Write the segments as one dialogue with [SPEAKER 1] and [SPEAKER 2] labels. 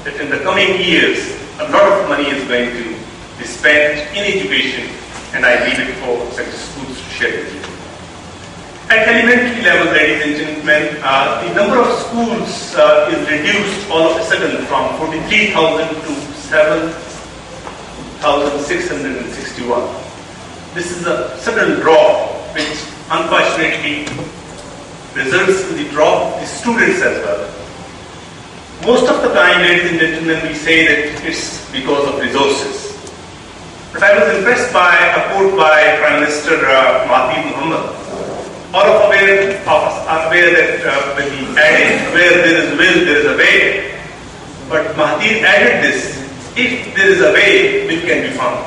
[SPEAKER 1] that in the coming years, a lot of money is going to be spent in education, and I leave it for such schools to share with you. At elementary level, ladies and gentlemen, the number of schools is reduced all of a sudden from 43,000 to 7,661. This is a sudden drop, which unfortunately results in the drop of the students as well. Most of the time, ladies and gentlemen, we say that it's because of resources. But I was impressed by a quote by Prime Minister Mahathir Mohamad. All of us are aware that when he added, where there is will, there is a way. But Mahathir added this, if there is a way, will can be found.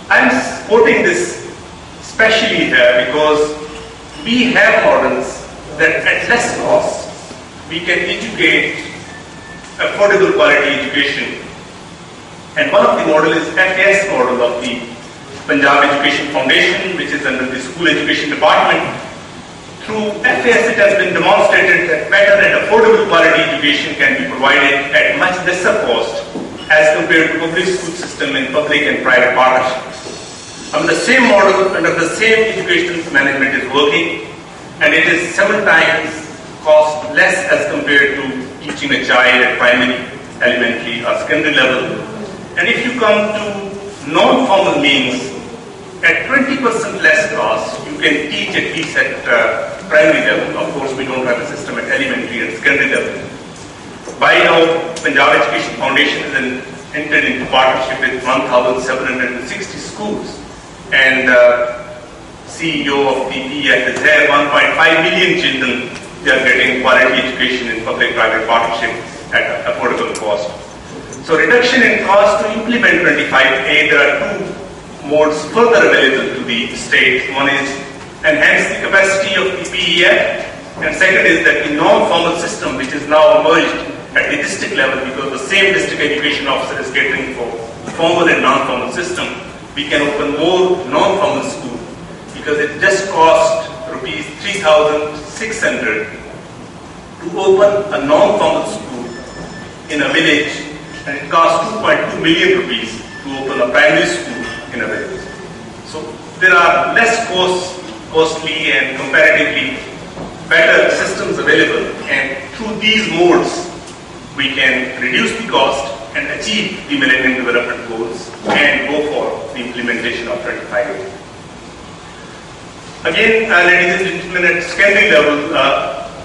[SPEAKER 1] I am quoting this especially here because we have models that at less cost, we can educate affordable quality education. And one of the models is FAS model of the Punjab Education Foundation, which is under the School Education Department. Through FAS, it has been demonstrated that better and affordable quality education can be provided at much lesser cost as compared to public school system in public and private partnerships. The same model under the same educational management is working, and it is 7 times cost less as compared to teaching a child at primary, elementary or secondary level. And if you come to non-formal means, at 20% less cost, you can teach at least at primary level. Of course, we don't have a system at elementary and secondary level. By now, Punjab Education Foundation has entered into partnership with 1,760 schools, and CEO of the PEF is there. 1.5 million children, they are getting quality education in public-private partnership at affordable cost. So reduction in cost to implement 25A, there are 2 modes further available to the state. One is enhance the capacity of the PEF, and second is that the non-formal system, which is now merged at the district level, because the same district education officer is catering for formal and non-formal system, we can open more non-formal school, because it just cost rupees 3,600 to open a non-formal school in a village, and it costs 2.2 million rupees to open a primary school in a village. So there are less costly and comparatively better systems available, and through these modes we can reduce the cost and achieve the Millennium Development Goals and go for the implementation of 25A. Again, ladies and gentlemen, at secondary level,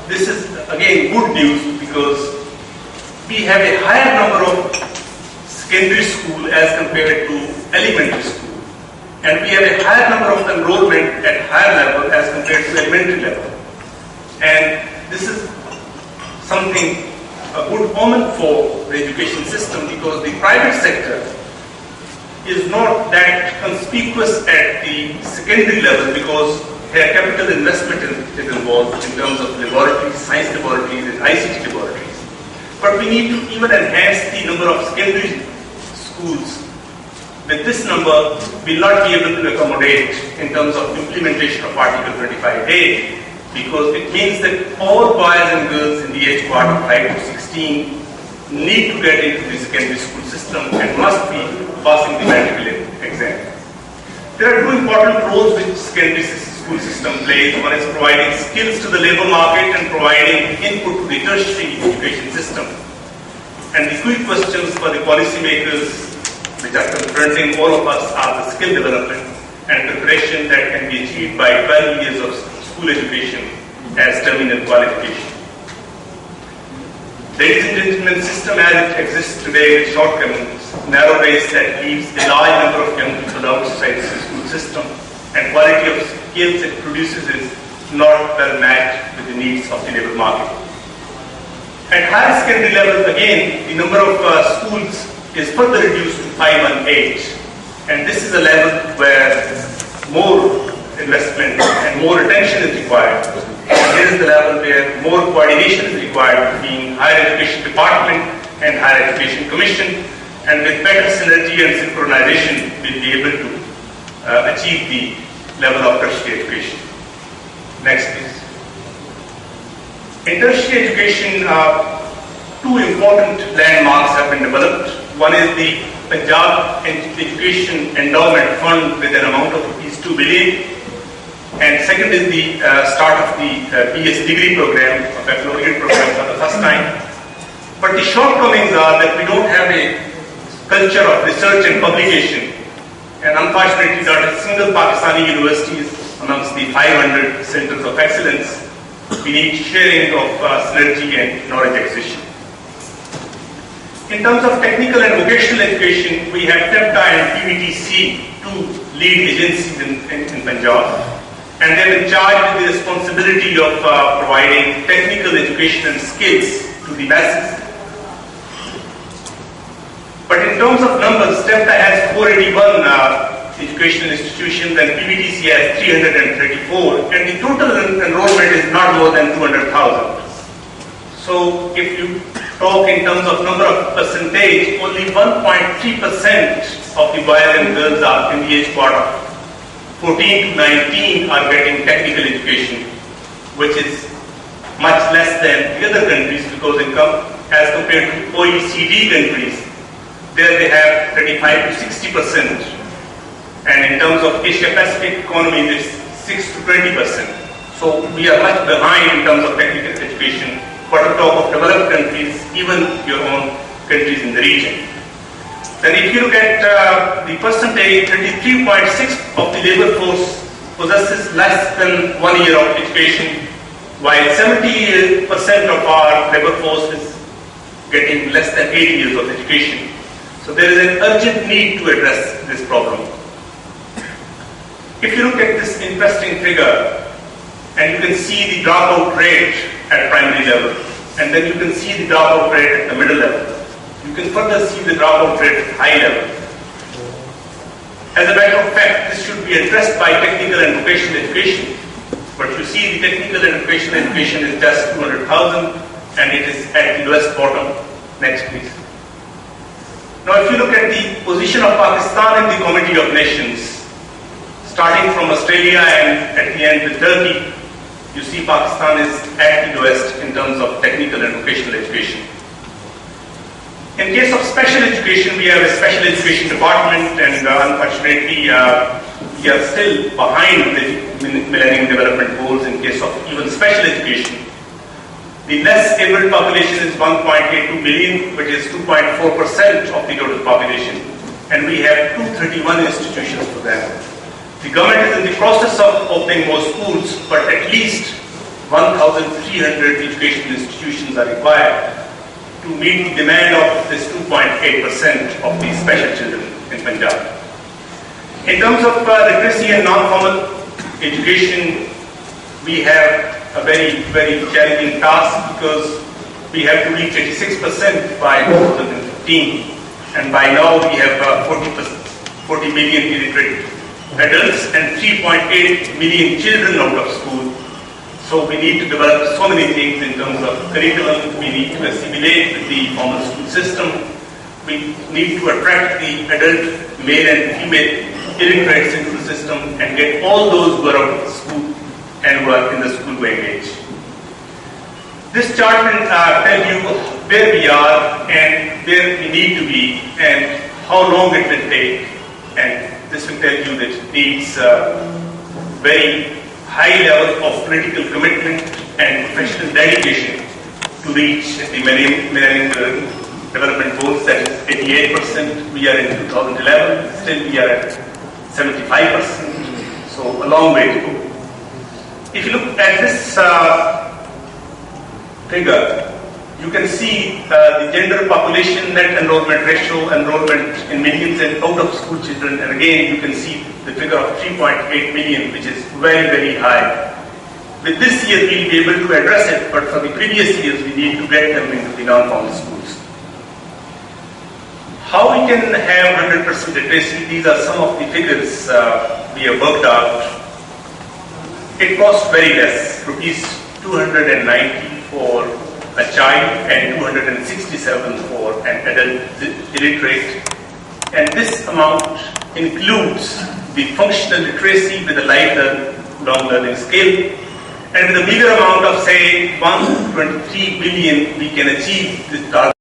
[SPEAKER 1] this is again good news, because we have a higher number of secondary school as compared to elementary school, and we have a higher number of enrollment at higher level as compared to elementary level. And this is something, a good omen for the education system, because the private sector is not that conspicuous at the secondary level, because their capital investment is involved in terms of laboratories, science laboratories and ICT laboratories. But we need to even enhance the number of secondary schools. With this number, we will not be able to accommodate in terms of implementation of Article 25A, because it means that all boys and girls in the age part of 5 to 16 need to get into the secondary school system and must be passing the matriculation exam. There are 2 important roles which secondary school system plays. One is providing skills to the labor market and providing input to the tertiary education system. And the quick questions for the policymakers which are confronting all of us are the skill development and preparation that can be achieved by 12 years of school education as terminal qualification. Ladies and gentlemen, system as it exists today with shortcomings, narrow base that leaves a large number of young people outside the school system, and quality of skills it produces is not well matched with the needs of the labor market. At higher secondary level, again, the number of schools is further reduced to 518, and this is a level where more investment and more attention is required. And here is the level where more coordination is required between Higher Education Department and Higher Education Commission, and with better synergy and synchronization, we'll be able to achieve the level of tertiary education. Next, please. In tertiary education, 2 important important landmarks have been developed. One is the Punjab Education Endowment Fund with an amount of ₹2 billion. And second is the start of the BS degree program, a baccalaureate program for the first time. But the shortcomings are that we don't have a culture of research and publication. And unfortunately, not a single Pakistani university is amongst the 500 centers of excellence. We need sharing of synergy and knowledge acquisition. In terms of technical and vocational education, we have TEPTA and PVTC, two lead agencies in Punjab. And they have been charged with the responsibility of providing technical education and skills to the masses. But in terms of numbers, TEPTA has 481 educational institutions and PVTC has 334, and the total enrollment is not more than 200,000. So if you talk in terms of number of percentage, only 1.3% of the boys and girls are in the age part of 14 to 19 are getting technical education, which is much less than the other countries, because as compared to OECD countries, there they have 35 to 60%, and in terms of Asia Pacific economies, it's 6 to 20%. So we are much behind in terms of technical education. But to talk of developed countries, even your own countries in the region. Then if you look at the percentage, 33.6% of the labor force possesses less than 1 year of education, while 70% of our labor force is getting less than 8 years of education. So there is an urgent need to address this problem. If you look at this interesting figure, and you can see the dropout rate at primary level, and then you can see the dropout rate at the middle level. You can further see the dropout rate at high level. As a matter of fact, this should be addressed by technical and vocational education. But you see the technical and vocational education is just 200,000, and it is at the lowest bottom. Next, please. Now, if you look at the position of Pakistan in the Committee of Nations, starting from Australia and at the end with Turkey, you see Pakistan is at the lowest in terms of technical and vocational education. In case of special education, we have a special education department, and unfortunately, we are still behind the Millennium Development Goals in case of even special education. The less able population is 1.82 million, which is 2.4% of the total population, and we have 231 institutions for them. The government is in the process of opening more schools, but at least 1,300 educational institutions are required to meet the demand of this 2.8% of the special children in Punjab. In terms of literacy and non-formal education, we have a very, very challenging task, because we have to reach 86% by 2015, and by now we have 40 million illiterate adults and 3.8 million children out of school. So we need to develop so many things in terms of curriculum. We need to assimilate with the formal school system. We need to attract the adult male and female illiterates into the system and get all those who are out of school and who are in the school going age. This chart will tell you where we are and where we need to be and how long it will take, and this will tell you that it needs very high level of political commitment and professional dedication to reach the Millennium Development Goals. That is 88%. We are in 2011. Still we are at 75%. So a long way to go. If you look at this figure, you can see the gender population net enrollment ratio, enrollment in millions and out of school children, and again you can see the figure of 3.8 million, which is very, very high. With this year we will be able to address it, but for the previous years we need to get them into the non-formal schools. How we can have 100% literacy? These are some of the figures we have worked out. It costs very less, rupees 290 for a child and 267 for an adult illiterate. And this amount includes the functional literacy with a lifelong learning skill. And with a bigger amount of, say, 123 billion, we can achieve this target.